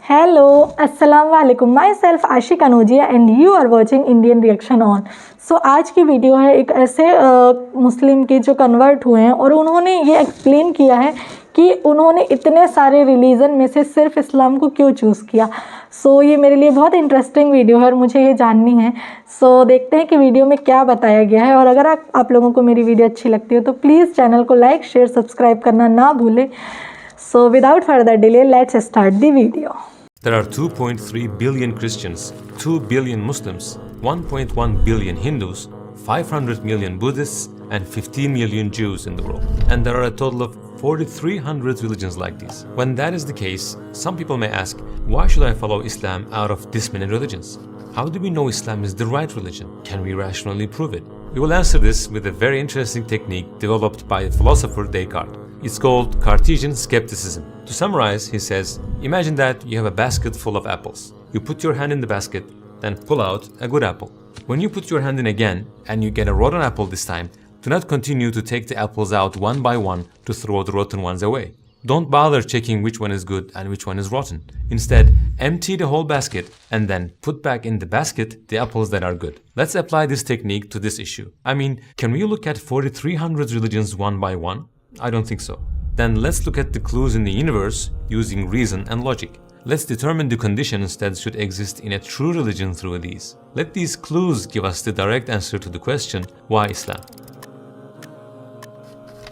Hello अस्सलाम वालेकुम, myself Ashiq Anujiya and you are watching Indian reaction on. So आज की वीडियो है एक ऐसे मुस्लिम के जो कन्वर्ट हुए हैं और उन्होंने ये एक्सप्लेन किया है कि उन्होंने इतने सारे रिलीजन में से सिर्फ इस्लाम को क्यों चूज़ किया। सो ये मेरे लिए बहुत इंटरेस्टिंग वीडियो है और मुझे ये जाननी है। सो देखते हैं कि वीडियो में क्या बताया गया है। और अगर आप लोगों को मेरी वीडियो अच्छी लगती हो तो प्लीज़ चैनल को लाइक शेयर सब्सक्राइब करना ना भूलें। So without further delay let's start the video. There are 2.3 billion Christians, 2 billion Muslims, 1.1 billion Hindus, 500 million Buddhists, and 15 million Jews in the world. And there are a total of 4,300 religions like these. When that is the case, some people may ask, why should I follow Islam out of this many religions? How do we know Islam is the right religion? Can we rationally prove it? We will answer this with a very interesting technique developed by philosopher Descartes. It's called Cartesian skepticism. To summarize, he says, imagine that you have a basket full of apples. You put your hand in the basket, then pull out a good apple. When you put your hand in again and you get a rotten apple this time, do not continue to take the apples out one by one to throw the rotten ones away. Don't bother checking which one is good and which one is rotten. Instead, empty the whole basket and then put back in the basket the apples that are good. Let's apply this technique to this issue. I mean, can we look at 4,300 religions one by one? I don't think so. Then let's look at the clues in the universe using reason and logic. Let's determine the conditions that should exist in a true religion through these. Let these clues give us the direct answer to the question, why Islam?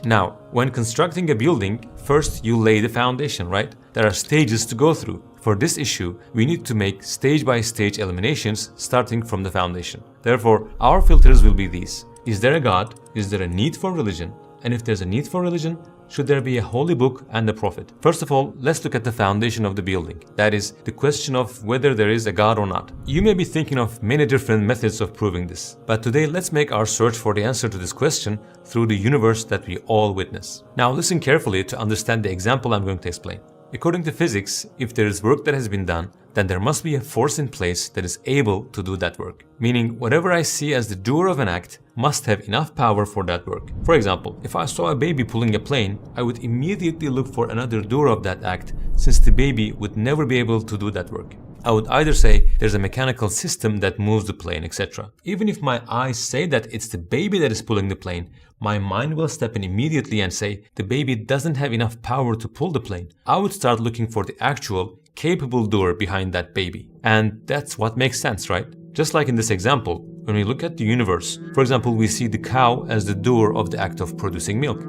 Now, when constructing a building, first you lay the foundation, right? There are stages to go through. For this issue, we need to make stage-by-stage eliminations starting from the foundation. Therefore, our filters will be these. Is there a God? Is there a need for religion? And if there's a need for religion, should there be a holy book and a prophet? First of all, let's look at the foundation of the building. That is, the question of whether there is a God or not. You may be thinking of many different methods of proving this. But today, let's make our search for the answer to this question through the universe that we all witness. Now listen carefully to understand the example I'm going to explain. According to physics, if there is work that has been done, then there must be a force in place that is able to do that work. Meaning, whatever I see as the doer of an act must have enough power for that work. For example, if I saw a baby pulling a plane, I would immediately look for another doer of that act, since the baby would never be able to do that work. I would either say there's a mechanical system that moves the plane, etc. Even if my eyes say that it's the baby that is pulling the plane, my mind will step in immediately and say the baby doesn't have enough power to pull the plane. I would start looking for the actual, capable doer behind that baby. And that's what makes sense, right? Just like in this example, when we look at the universe, for example, we see the cow as the doer of the act of producing milk.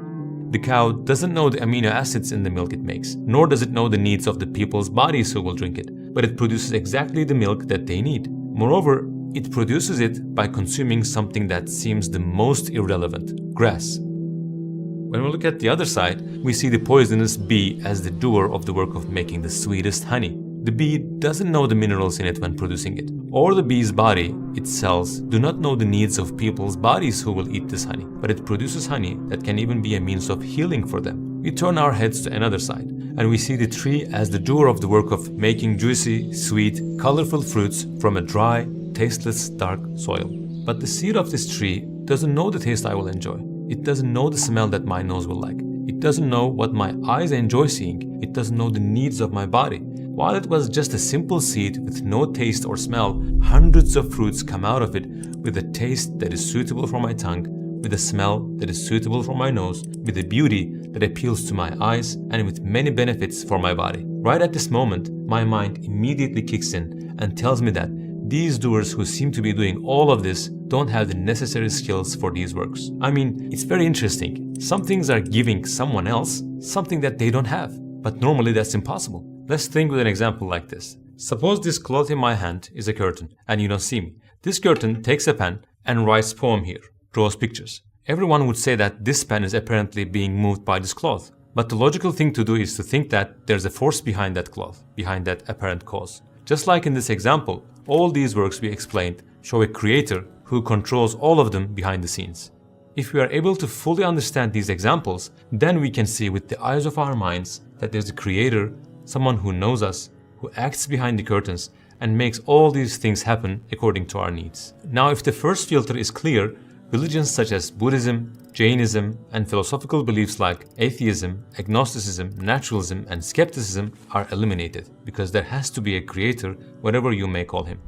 The cow doesn't know the amino acids in the milk it makes, nor does it know the needs of the people's bodies who will drink it, but it produces exactly the milk that they need. Moreover, it produces it by consuming something that seems the most irrelevant, grass. When we look at the other side, we see the poisonous bee as the doer of the work of making the sweetest honey. The bee doesn't know the minerals in it when producing it, or the bee's body, its cells, do not know the needs of people's bodies who will eat this honey, but it produces honey that can even be a means of healing for them. We turn our heads to another side, and we see the tree as the doer of the work of making juicy, sweet, colorful fruits from a dry, tasteless, dark soil. But the seed of this tree doesn't know the taste I will enjoy. It doesn't know the smell that my nose will like. It doesn't know what my eyes enjoy seeing. It doesn't know the needs of my body. While it was just a simple seed with no taste or smell, hundreds of fruits come out of it with a taste that is suitable for my tongue, with a smell that is suitable for my nose, with a beauty that appeals to my eyes, and with many benefits for my body. Right at this moment, my mind immediately kicks in and tells me that these doers who seem to be doing all of this don't have the necessary skills for these works. I mean, it's very interesting. Some things are giving someone else something that they don't have, but normally that's impossible. Let's think with an example like this. Suppose this cloth in my hand is a curtain and you don't see me. This curtain takes a pen and writes poem here, draws pictures. Everyone would say that this pen is apparently being moved by this cloth. But the logical thing to do is to think that there's a force behind that cloth, behind that apparent cause. Just like in this example, all these works we explained show a creator who controls all of them behind the scenes. If we are able to fully understand these examples, then we can see with the eyes of our minds that there's a creator, someone who knows us, who acts behind the curtains and makes all these things happen according to our needs. Now, if the first filter is clear, religions such as Buddhism, Jainism, and philosophical beliefs like atheism, agnosticism, naturalism, and skepticism are eliminated because there has to be a creator, whatever you may call him.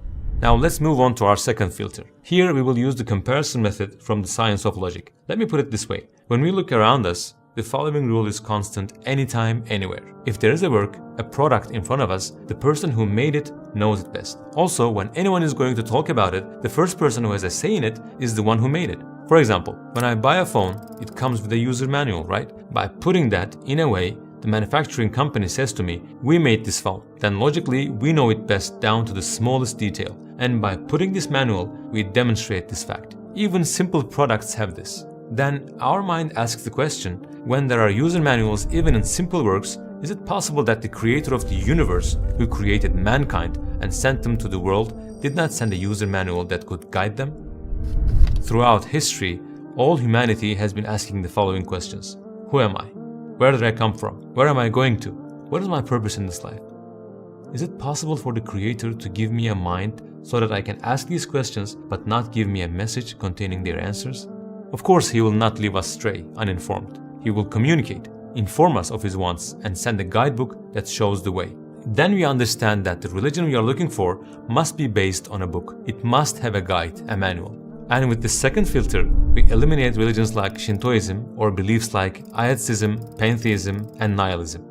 Now let's move on to our second filter. Here we will use the comparison method from the science of logic. Let me put it this way. When we look around us, the following rule is constant anytime, anywhere. If there is a work, a product in front of us, the person who made it knows it best. Also, when anyone is going to talk about it, the first person who has a say in it is the one who made it. For example, when I buy a phone, it comes with a user manual, right? By putting that in a way, the manufacturing company says to me, we made this phone. Then logically, we know it best down to the smallest detail. And by putting this manual, we demonstrate this fact. Even simple products have this. Then our mind asks the question, when there are user manuals even in simple works, is it possible that the creator of the universe, who created mankind and sent them to the world, did not send a user manual that could guide them? Throughout history, all humanity has been asking the following questions. Who am I? Where did I come from? Where am I going to? What is my purpose in this life? Is it possible for the Creator to give me a mind so that I can ask these questions but not give me a message containing their answers? Of course, He will not leave us stray, uninformed. He will communicate, inform us of His wants, and send a guidebook that shows the way. Then we understand that the religion we are looking for must be based on a book. It must have a guide, a manual. And with the second filter, we eliminate religions like Shintoism or beliefs like Ayathism, pantheism, and nihilism.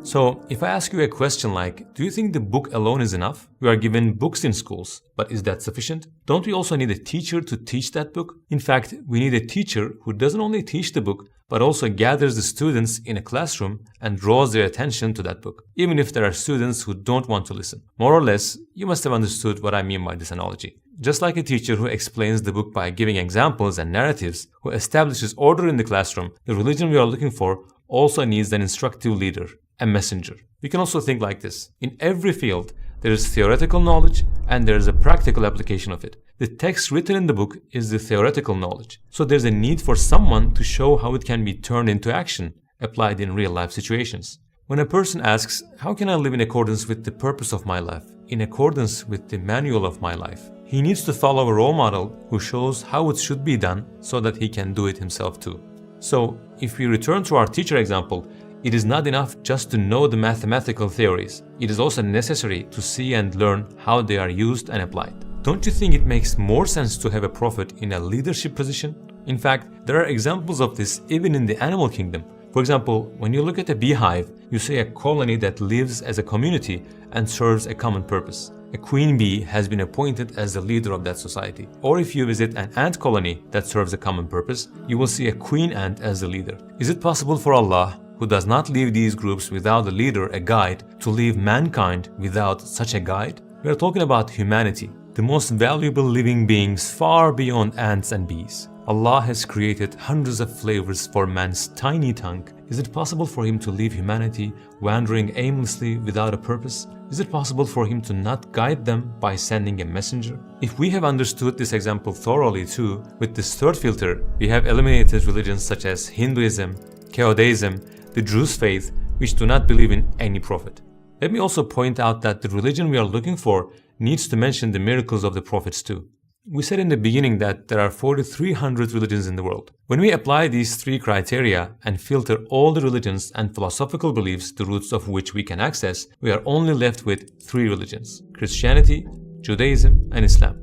So, if I ask you a question like, do you think the book alone is enough? We are given books in schools, but is that sufficient? Don't we also need a teacher to teach that book? In fact, we need a teacher who doesn't only teach the book, but also gathers the students in a classroom and draws their attention to that book, even if there are students who don't want to listen. More or less, you must have understood what I mean by this analogy. Just like a teacher who explains the book by giving examples and narratives, who establishes order in the classroom, the religion we are looking for also needs an instructive leader, a messenger. We can also think like this. In every field, there is theoretical knowledge and there is a practical application of it. The text written in the book is the theoretical knowledge. So there's a need for someone to show how it can be turned into action, applied in real-life situations. When a person asks, how can I live in accordance with the purpose of my life, in accordance with the manual of my life, he needs to follow a role model who shows how it should be done so that he can do it himself too. So, if we return to our teacher example, it is not enough just to know the mathematical theories. It is also necessary to see and learn how they are used and applied. Don't you think it makes more sense to have a prophet in a leadership position? In fact, there are examples of this even in the animal kingdom. For example, when you look at a beehive, you see a colony that lives as a community and serves a common purpose. A queen bee has been appointed as the leader of that society. Or if you visit an ant colony that serves a common purpose, you will see a queen ant as the leader. Is it possible for Allah, who does not leave these groups without a leader, a guide, to leave mankind without such a guide? We are talking about humanity, the most valuable living beings far beyond ants and bees. Allah has created hundreds of flavors for man's tiny tongue. Is it possible for Him to leave humanity wandering aimlessly without a purpose? Is it possible for Him to not guide them by sending a messenger? If we have understood this example thoroughly too, with this third filter, we have eliminated religions such as Hinduism, Judaism, the Jews' faith, which do not believe in any prophet. Let me also point out that the religion we are looking for needs to mention the miracles of the prophets too. We said in the beginning that there are 4,300 religions in the world. When we apply these three criteria and filter all the religions and philosophical beliefs, the roots of which we can access, we are only left with three religions: Christianity, Judaism, and Islam.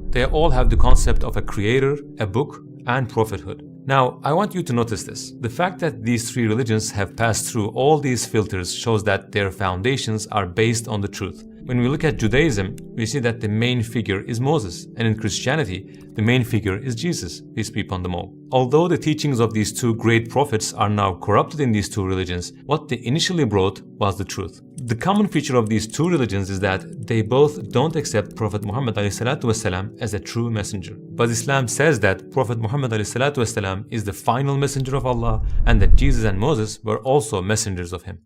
They all have the concept of a creator, a book, and prophethood. Now, I want you to notice this. The fact that these three religions have passed through all these filters shows that their foundations are based on the truth. When we look at Judaism, we see that the main figure is Moses, and in Christianity, the main figure is Jesus, peace be upon them all. Although the teachings of these two great prophets are now corrupted in these two religions, what they initially brought was the truth. The common feature of these two religions is that they both don't accept Prophet Muhammad ﷺ as a true messenger. But Islam says that Prophet Muhammad ﷺ is the final messenger of Allah and that Jesus and Moses were also messengers of him.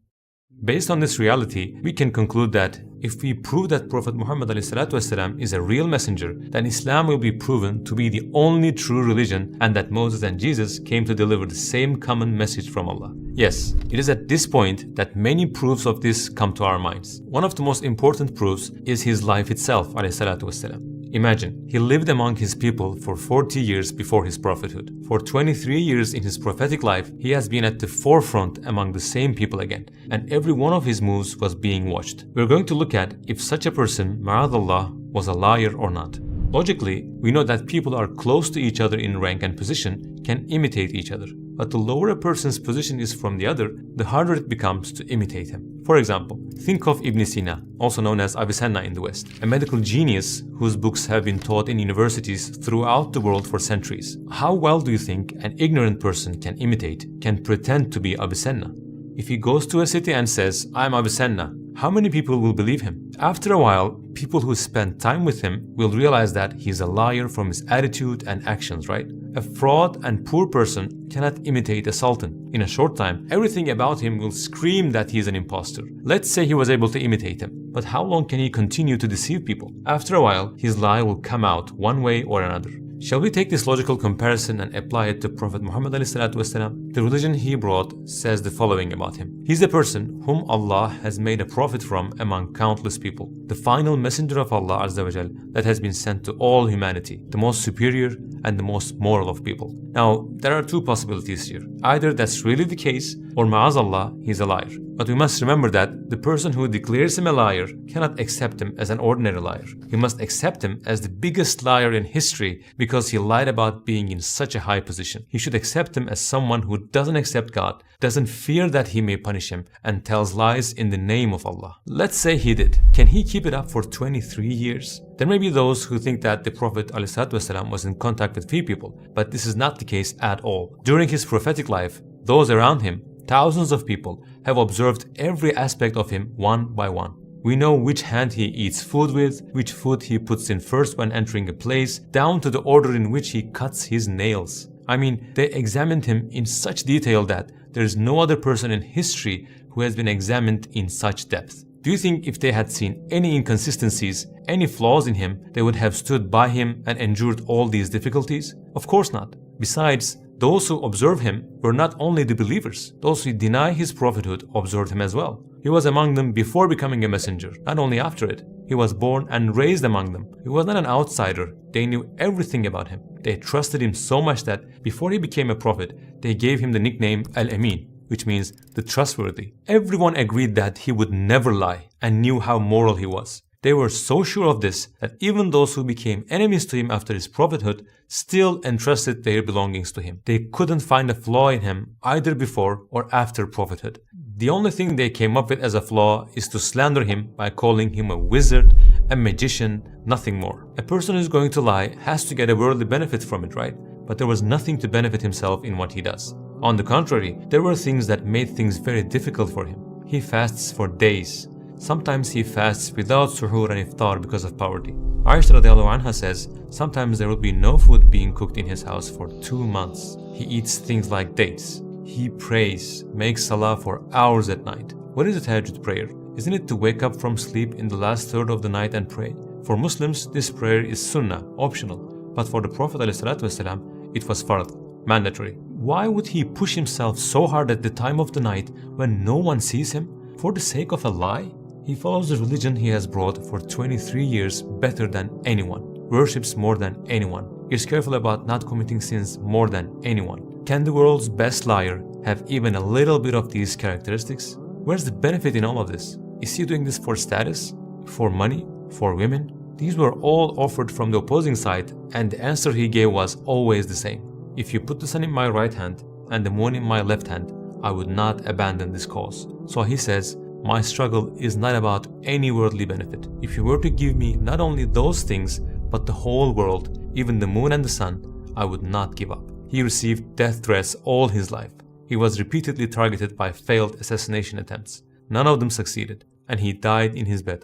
Based on this reality, we can conclude that if we prove that Prophet Muhammad ﷺ is a real messenger, then Islam will be proven to be the only true religion and that Moses and Jesus came to deliver the same common message from Allah. Yes, it is at this point that many proofs of this come to our minds. One of the most important proofs is his life itself, ﷺ. Imagine, he lived among his people for 40 years before his prophethood. For 23 years in his prophetic life, he has been at the forefront among the same people again, and every one of his moves was being watched. We're going to look at if such a person, ma'adallah, was a liar or not. Logically, we know that people are close to each other in rank and position can imitate each other. But the lower a person's position is from the other, the harder it becomes to imitate him. For example, think of Ibn Sina, also known as Avicenna in the West, a medical genius whose books have been taught in universities throughout the world for centuries. How well do you think an ignorant person can imitate, can pretend to be Avicenna? If he goes to a city and says, "I'm Avicenna," how many people will believe him? After a while, people who spend time with him will realize that he's a liar from his attitude and actions, right? A fraud and poor person cannot imitate a sultan. In a short time, everything about him will scream that he's an impostor. Let's say he was able to imitate him, but how long can he continue to deceive people? After a while, his lie will come out one way or another. Shall we take this logical comparison and apply it to Prophet Muhammad ﷺ? The religion he brought says the following about him. He's a person whom Allah has made a prophet from among countless people, the final messenger of Allah Azza wa Jal that has been sent to all humanity, the most superior and the most moral of people. Now, there are two possibilities here. Either that's really the case, or ma'azallah, he's a liar. But we must remember that the person who declares him a liar cannot accept him as an ordinary liar. He must accept him as the biggest liar in history because he lied about being in such a high position. He should accept him as someone who doesn't accept God, doesn't fear that he may punish him, and tells lies in the name of Allah. Let's say he did. Can he keep it up for 23 years? There may be those who think that the Prophet ﷺ was in contact with few people, but this is not the case at all. During his prophetic life, those around him, thousands of people, have observed every aspect of him one by one. We know which hand he eats food with, which foot he puts in first when entering a place, down to the order in which he cuts his nails. I mean, they examined him in such detail that there is no other person in history who has been examined in such depth. Do you think if they had seen any inconsistencies, any flaws in him, they would have stood by him and endured all these difficulties? Of course not. Besides, those who observe him were not only the believers, those who deny his prophethood observed him as well. He was among them before becoming a messenger, not only after it. He was born and raised among them. He was not an outsider. They knew everything about him. They trusted him so much that before he became a prophet, they gave him the nickname Al-Amin, which means the trustworthy. Everyone agreed that he would never lie and knew how moral he was. They were so sure of this that even those who became enemies to him after his prophethood still entrusted their belongings to him. They couldn't find a flaw in him either before or after prophethood. The only thing they came up with as a flaw is to slander him by calling him a wizard, a magician, nothing more. A person who's going to lie has to get a worldly benefit from it, right? But there was nothing to benefit himself in what he does. On the contrary, there were things that made things very difficult for him. He fasts for days. Sometimes he fasts without suhoor and iftar because of poverty. Aisha radiallahu anha says, sometimes there will be no food being cooked in his house for 2 months. He eats things like dates. He prays, makes salah for hours at night. What is a tahajjud prayer? Isn't it to wake up from sleep in the last third of the night and pray? For Muslims, this prayer is sunnah, optional. But for the Prophet ﷺ, it was fard, mandatory. Why would he push himself so hard at the time of the night when no one sees him? For the sake of a lie? He follows the religion he has brought for 23 years better than anyone, worships more than anyone, is careful about not committing sins more than anyone. Can the world's best liar have even a little bit of these characteristics? Where's the benefit in all of this? Is he doing this for status? For money? For women? These were all offered from the opposing side, and the answer he gave was always the same. If you put the sun in my right hand and the moon in my left hand, I would not abandon this cause. So he says, my struggle is not about any worldly benefit. If you were to give me not only those things, but the whole world, even the moon and the sun, I would not give up. He received death threats all his life. He was repeatedly targeted by failed assassination attempts. None of them succeeded, and he died in his bed.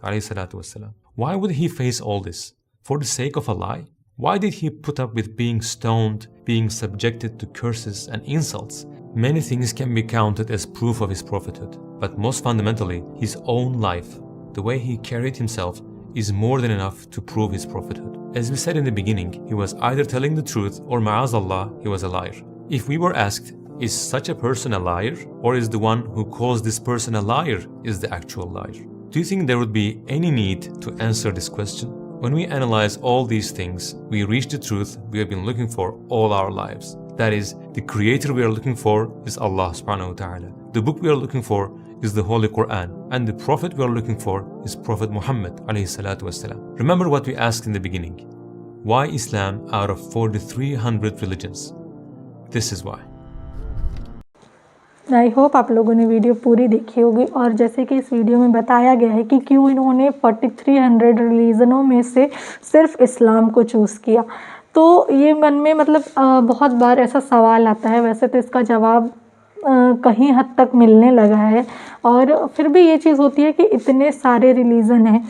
Why would he face all this? For the sake of a lie? Why did he put up with being stoned, being subjected to curses and insults? Many things can be counted as proof of his prophethood, but most fundamentally, his own life, the way he carried himself, is more than enough to prove his prophethood. As we said in the beginning, he was either telling the truth or ma'azallah, he was a liar. If we were asked, is such a person a liar, or is the one who calls this person a liar is the actual liar? Do you think there would be any need to answer this question? When we analyze all these things, we reach the truth we have been looking for all our lives. That is, the creator we are looking for is Allah subhanahu wa ta'ala. The book we are looking for is the Holy Quran, and the prophet we are looking for is Prophet Muhammad alayhi salatu wasalam. Remember what we asked in the beginning. Why Islam out of 4,300 religions? This is why. I hope आप लोगों ने video पूरी देखी होगी, और जैसे कि इस वीडियो में बताया गया है कि क्यों इन्होंने 4300 रिलीजनों में से सिर्फ इस्लाम को चूज़ किया। तो ये मन में मतलब बहुत बार ऐसा सवाल आता है। वैसे तो इसका जवाब कहीं हद तक मिलने लगा है, और फिर भी ये चीज़ होती है कि इतने सारे रिलीजन हैं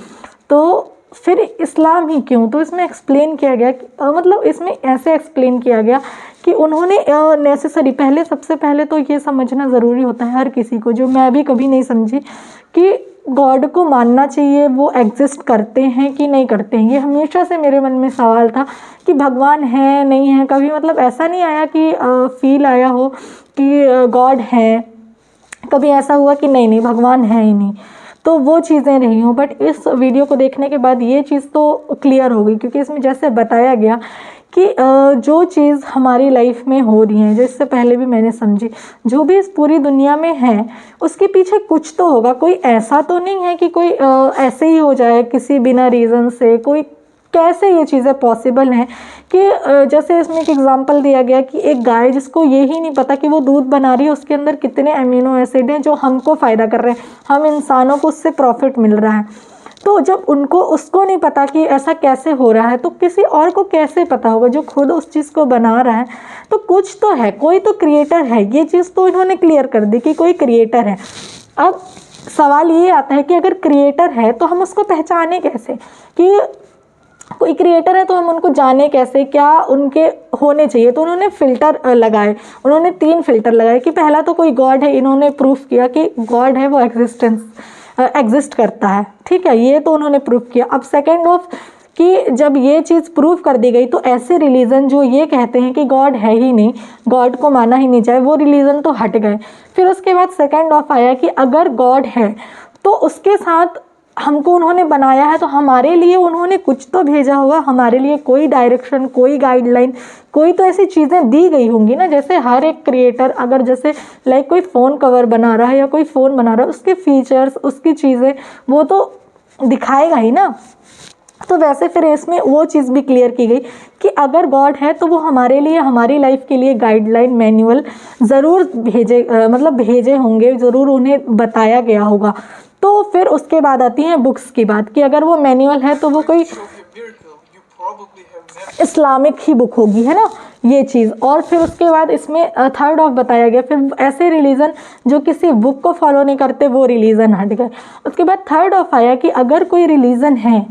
तो फिर इस्लाम ही क्यों। तो इसमें एक्सप्लेन किया गया मतलब इसमें ऐसे एक्सप्लेन किया गया कि उन्होंने नेसेसरी सबसे पहले तो ये समझना ज़रूरी होता है हर किसी को, जो मैं भी कभी नहीं समझी, कि गॉड को मानना चाहिए, वो एग्जिस्ट करते हैं कि नहीं करते हैं। ये हमेशा से मेरे मन में सवाल था कि भगवान है नहीं है। कभी मतलब ऐसा नहीं आया कि फील आया हो कि गॉड है, कभी ऐसा हुआ कि नहीं भगवान है ही नहीं, तो वो चीज़ें रही हूँ। बट इस वीडियो को देखने के बाद ये चीज़ तो क्लियर हो गई, क्योंकि इसमें जैसे बताया गया कि जो चीज़ हमारी लाइफ में हो रही है, जो इससे पहले भी मैंने समझी, जो भी इस पूरी दुनिया में है उसके पीछे कुछ तो होगा। कोई ऐसा तो नहीं है कि कोई ऐसे ही हो जाए किसी बिना रीज़न से। कोई कैसे ये चीज़ें पॉसिबल हैं कि जैसे इसमें एक एग्जांपल दिया गया कि एक गाय जिसको ये ही नहीं पता कि वो दूध बना रही है, उसके अंदर कितने अमीनो एसिड हैं जो हमको फ़ायदा कर रहे हैं, हम इंसानों को उससे प्रॉफिट मिल रहा है। तो जब उसको नहीं पता कि ऐसा कैसे हो रहा है, तो किसी और को कैसे पता होगा जो खुद उस चीज़ को बना रहा है। तो कुछ तो है, कोई तो क्रिएटर है। ये चीज़ तो इन्होंने क्लियर कर दी कि कोई क्रिएटर है। अब सवाल ये आता है कि अगर क्रिएटर है तो हम उसको पहचाने कैसे, कि कोई क्रिएटर है तो हम उनको जाने कैसे, क्या उनके होने चाहिए। तो उन्होंने फ़िल्टर लगाए, उन्होंने 3 फ़िल्टर लगाए कि पहला तो कोई गॉड है, इन्होंने प्रूफ किया कि गॉड है, वो एग्जिस्ट करता है, ठीक है, ये तो उन्होंने प्रूफ किया। अब सेकेंड ऑफ कि जब ये चीज़ प्रूफ कर दी गई तो ऐसे रिलीजन जो ये कहते हैं कि गॉड है ही नहीं, गॉड को माना ही नहीं जाए, वो रिलीजन तो हट गए। फिर उसके बाद सेकेंड ऑफ आया कि अगर गॉड है तो उसके साथ हमको उन्होंने बनाया है, तो हमारे लिए उन्होंने कुछ तो भेजा होगा, हमारे लिए कोई डायरेक्शन, कोई गाइडलाइन, कोई तो ऐसी चीज़ें दी गई होंगी ना। जैसे हर एक क्रिएटर अगर जैसे लाइक कोई फ़ोन कवर बना रहा है या कोई फ़ोन बना रहा है, उसके फीचर्स, उसकी चीज़ें वो तो दिखाएगा ही ना। तो वैसे फिर इसमें वो चीज़ भी क्लियर की गई कि अगर गॉड है तो वो हमारे लिए, हमारी लाइफ के लिए गाइडलाइन, मैनुअल ज़रूर भेजे होंगे, ज़रूर उन्हें बताया गया होगा। तो फिर उसके बाद आती हैं बुक्स की बात कि अगर वो मैनुअल है तो वो कोई इस्लामिक ही बुक होगी, है ना, ये चीज़। और फिर उसके बाद इसमें थर्ड ऑफ बताया गया, फिर ऐसे रिलीजन जो किसी बुक को फॉलो नहीं करते वो रिलीजन हट गए। उसके बाद थर्ड ऑफ आया कि अगर कोई रिलीजन है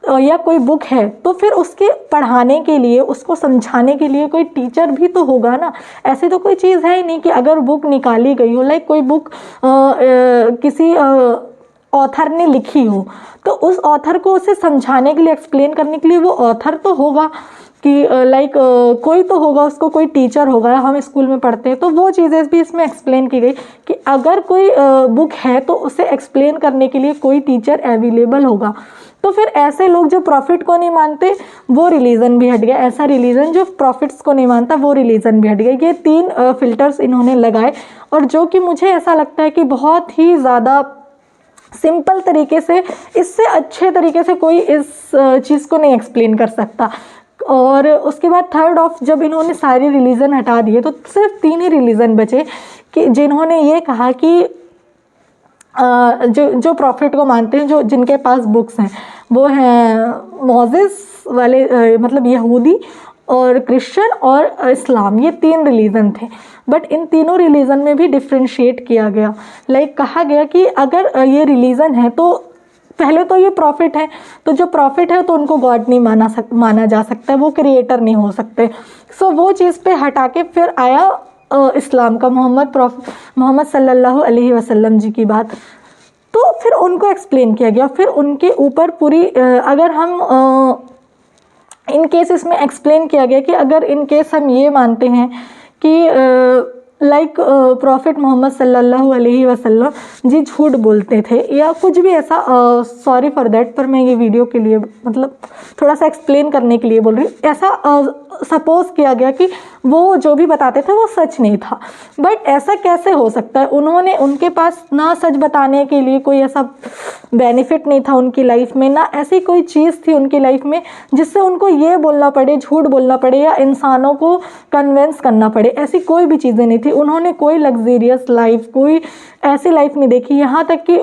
या कोई बुक है तो फिर उसके पढ़ाने के लिए, उसको समझाने के लिए कोई टीचर भी तो होगा ना। ऐसी तो कोई चीज़ है ही नहीं कि अगर बुक निकाली गई हो, लाइक कोई बुक किसी ऑथर ने लिखी हो, तो उस ऑथर को उसे समझाने के लिए, एक्सप्लेन करने के लिए वो ऑथर तो होगा कि लाइक कोई तो होगा, उसको कोई टीचर होगा। हम स्कूल में पढ़ते हैं तो वो चीज़ें भी इसमें एक्सप्लेन की गई कि अगर कोई बुक है तो उसे एक्सप्लेन करने के लिए कोई टीचर अवेलेबल होगा। तो फिर ऐसे लोग जो प्रॉफिट को नहीं मानते वो रिलीजन भी हट गया, ऐसा रिलीजन जो प्रॉफिट्स को नहीं मानता वो रिलीजन भी हट गया। ये 3 फिल्टर्स इन्होंने लगाए, और जो कि मुझे ऐसा लगता है कि बहुत ही ज़्यादा सिंपल तरीके से, इससे अच्छे तरीके से कोई इस चीज़ को नहीं एक्सप्लेन कर सकता। और उसके बाद थर्ड ऑफ जब इन्होंने सारे रिलीजन हटा दिए तो सिर्फ 3 ही रिलीजन बचे कि जिन्होंने ये कहा कि जो प्रॉफिट को मानते हैं, जो जिनके पास बुक्स हैं, वो हैं मोसेस वाले, मतलब यहूदी और क्रिश्चियन और इस्लाम। ये 3 रिलीजन थे। बट इन तीनों रिलीजन में भी डिफ्रेंशिएट किया गया। लाइक कहा गया कि अगर ये रिलीजन है तो पहले तो ये प्रॉफिट है, तो जो प्रॉफिट है तो उनको गॉड नहीं माना जा सकता, वो क्रिएटर नहीं हो सकते। सो वो चीज़ पे हटा के फिर आया इस्लाम का, मोहम्मद सल्लल्लाहु अलैहि वसल्लम जी की बात। तो फिर उनको एक्सप्लेन किया गया। फिर उनके ऊपर पूरी अगर हम इन केस इसमें एक्सप्लेन किया गया कि अगर इन केस हम ये मानते हैं कि लाइक प्रॉफिट मोहम्मद सल्लल्लाहु अलैहि वसल्लम जी झूठ बोलते थे या कुछ भी ऐसा। सॉरी फॉर दैट, पर मैं ये वीडियो के लिए मतलब थोड़ा सा एक्सप्लेन करने के लिए बोल रही हूँ। ऐसा सपोज किया गया कि वो जो भी बताते थे वो सच नहीं था, बट ऐसा कैसे हो सकता है? उनके पास ना सच बताने के लिए कोई ऐसा बेनिफिट नहीं था उनकी लाइफ में, ना ऐसी कोई चीज़ थी उनकी लाइफ में जिससे उनको ये बोलना पड़े, झूठ बोलना पड़े या इंसानों को कन्वेंस करना पड़े। ऐसी कोई भी चीज़ें नहीं थी। उन्होंने कोई लग्जेरियस लाइफ, कोई ऐसी लाइफ नहीं देखी। यहाँ तक कि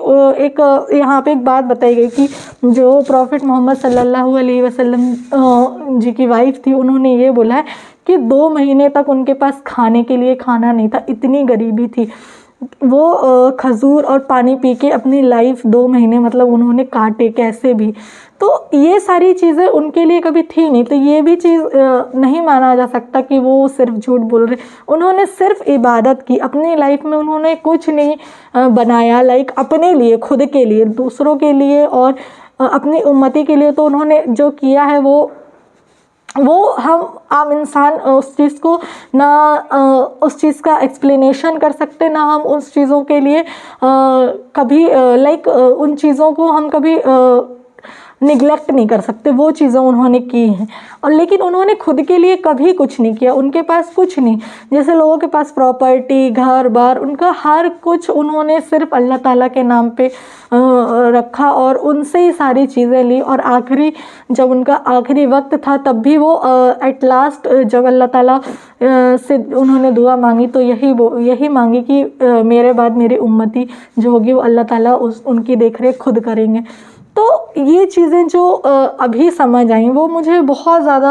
यहाँ पे एक बात बताई गई कि जो प्रॉफिट मोहम्मद सल्लल्लाहु अलैहि वसल्लम जी की वाइफ थी, उन्होंने ये बोला है कि 2 महीने तक उनके पास खाने के लिए खाना नहीं था, इतनी गरीबी थी। वो खजूर और पानी पी के अपनी लाइफ 2 महीने मतलब उन्होंने काटे कैसे भी। तो ये सारी चीज़ें उनके लिए कभी थी नहीं, तो ये भी चीज़ नहीं माना जा सकता कि वो सिर्फ झूठ बोल रहे। उन्होंने सिर्फ इबादत की अपनी लाइफ में, उन्होंने कुछ नहीं बनाया लाइक अपने लिए, खुद के लिए, दूसरों के लिए और अपनी उम्मती के लिए। तो उन्होंने जो किया है वो हम आम इंसान उस चीज़ को ना उस चीज़ का एक्सप्लेनेशन कर सकते, ना हम उस चीज़ों के लिए कभी लाइक उन चीज़ों को हम कभी निगलेक्ट नहीं कर सकते। वो चीज़ें उन्होंने की हैं, और लेकिन उन्होंने खुद के लिए कभी कुछ नहीं किया। उनके पास कुछ नहीं, जैसे लोगों के पास प्रॉपर्टी, घर बार, उनका हर कुछ उन्होंने सिर्फ अल्लाह ताला के नाम पे रखा और उनसे ही सारी चीज़ें ली। और आखिरी जब उनका आखिरी वक्त था तब भी वो एट लास्ट जब अल्लाह ताला से उन्होंने दुआ मांगी तो यही मांगी कि मेरे बाद मेरी उम्मती जो होगी वो अल्लाह ताला उनकी देखरेख खुद करेंगे। तो ये चीज़ें जो अभी समझ आई वो मुझे बहुत ज़्यादा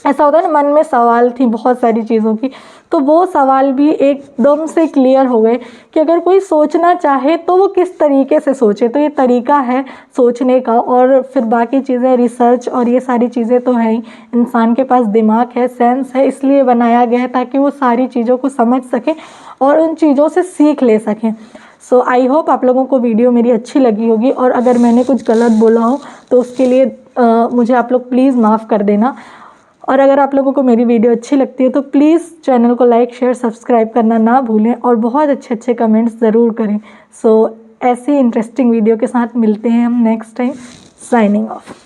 ऐसा होता है ना, मन में सवाल थी बहुत सारी चीज़ों की, तो वो सवाल भी एकदम से क्लियर हो गए कि अगर कोई सोचना चाहे तो वो किस तरीके से सोचे। तो ये तरीका है सोचने का, और फिर बाकी चीज़ें रिसर्च और ये सारी चीज़ें तो है ही। इंसान के पास दिमाग है, सेंस है, इसलिए बनाया गया है ताकि वो सारी चीज़ों को समझ सके और उन चीज़ों से सीख ले सकें। सो आई होप आप लोगों को वीडियो मेरी अच्छी लगी होगी, और अगर मैंने कुछ गलत बोला हो तो उसके लिए मुझे आप लोग प्लीज़ माफ़ कर देना। और अगर आप लोगों को मेरी वीडियो अच्छी लगती है तो प्लीज़ चैनल को लाइक, शेयर, सब्सक्राइब करना ना भूलें और बहुत अच्छे कमेंट्स ज़रूर करें। सो ऐसी इंटरेस्टिंग वीडियो के साथ मिलते हैं हम नेक्स्ट टाइम। Signing off.